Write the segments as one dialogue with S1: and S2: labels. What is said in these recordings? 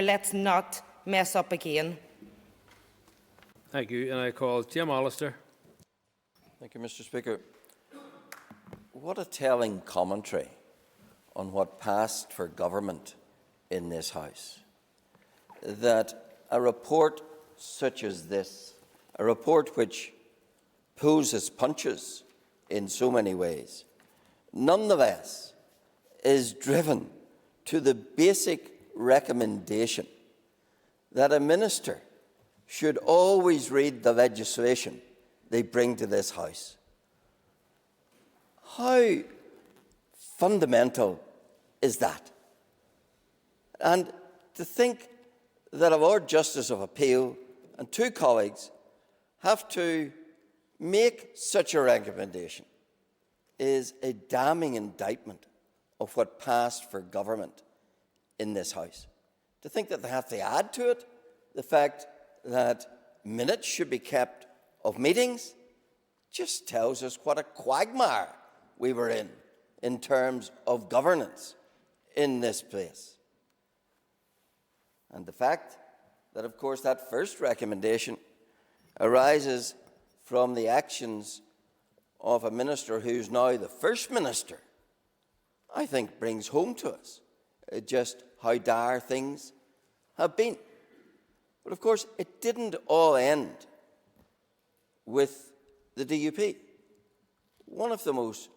S1: Let's not mess up again.
S2: Thank you. And I call Jim Allister.
S3: Thank you, Mr. Speaker. What a telling commentary on what passed for government in this House. That a report such as this, a report which pulls its punches in so many ways, nonetheless is driven to the basic recommendation that a minister should always read the legislation they bring to this House. How fundamental is that? And to think that a Lord Justice of Appeal and two colleagues have to make such a recommendation is a damning indictment of what passed for government in this House. To think that they have to add to it the fact that minutes should be kept of meetings just tells us what a quagmire we were in terms of governance in this place. And the fact that, of course, that first recommendation arises from the actions of a minister who's now the First Minister, I think brings home to us just how dire things have been. But of course, it didn't all end with the DUP. One of the most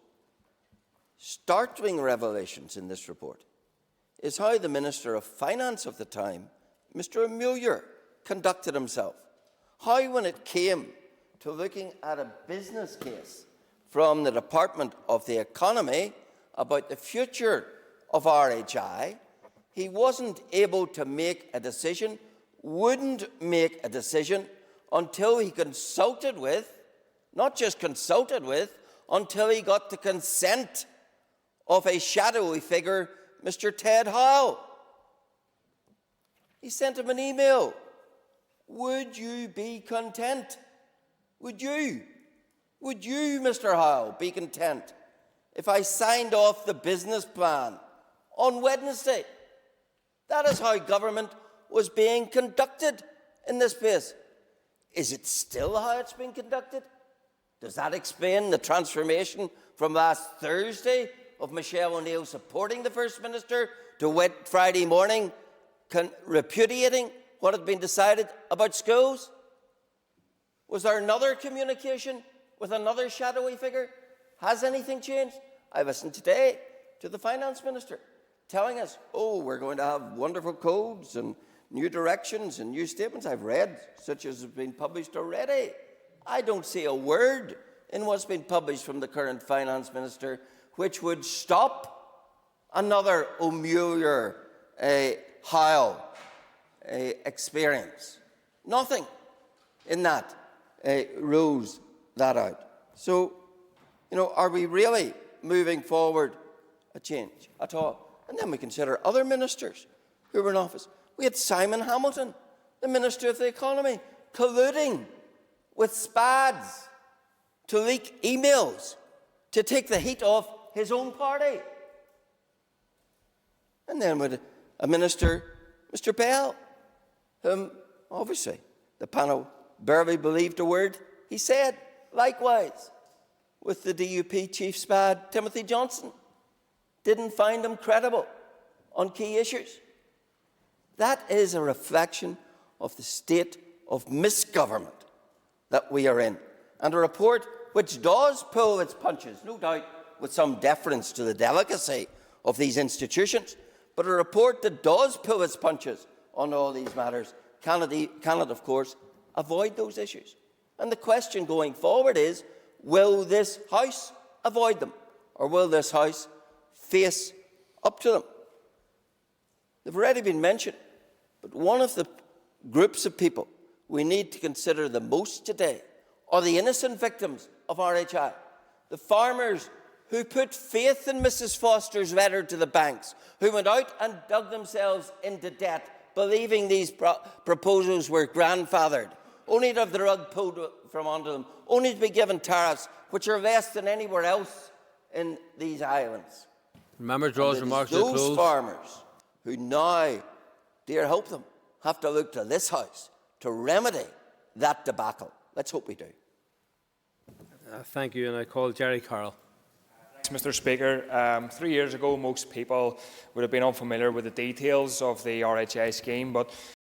S3: startling revelations in this report is how the Minister of Finance of the time, Mr. Mueller, conducted himself. How, when it came to looking at a business case from the Department of the Economy about the future of RHI, he wasn't able to make a decision, wouldn't make a decision until he consulted with, not just consulted with, until he got the consent of a shadowy figure, Mr. Ted Howell. He sent him an email. Would you be content? Would you, Mr. Howell, be content if I signed off the business plan on Wednesday? That is how government was being conducted in this place. Is it still how it's being conducted? Does that explain the transformation from last Thursday of Michelle O'Neill supporting the First Minister to Friday morning repudiating what had been decided about schools? Was there another communication with another shadowy figure? Has anything changed? I listened today to the Finance Minister telling us, oh, we're going to have wonderful codes and new directions and new statements. I've read such as have been published already. I don't see a word in what's been published from the current Finance Minister which would stop another O'Mueller Howell experience. Nothing in that rules that out. So, are we really moving forward a change at all? And then we consider other ministers who were in office. We had Simon Hamilton, the Minister of the Economy, colluding with SPADs to leak emails to take the heat off his own party. And then with a minister, Mr. Bell, whom obviously the panel barely believed a word he said. Likewise with the DUP Chief SPAD, Timothy Johnson. Didn't find him credible on key issues. That is a reflection of the state of misgovernment that we are in. And a report which does pull its punches, no doubt with some deference to the delicacy of these institutions, but a report that does pull its punches on all these matters cannot, of course, avoid those issues. And the question going forward is, will this House avoid them? Or will this House face up to them? They've already been mentioned, but one of the groups of people we need to consider the most today are the innocent victims of RHI, the farmers who put faith in Mrs. Foster's letter to the banks, who went out and dug themselves into debt, believing these proposals were grandfathered, only to have the rug pulled from under them, only to be given tariffs which are less than anywhere else in these islands.
S2: Remember, draws remarks to close.
S3: Those farmers who now dear hope them, have to look to this House to remedy that debacle. Let's hope we do.
S2: Thank you, and I call Jerry Carroll.
S4: Mr. Speaker, 3 years ago most people would have been unfamiliar with the details of the RHI scheme, but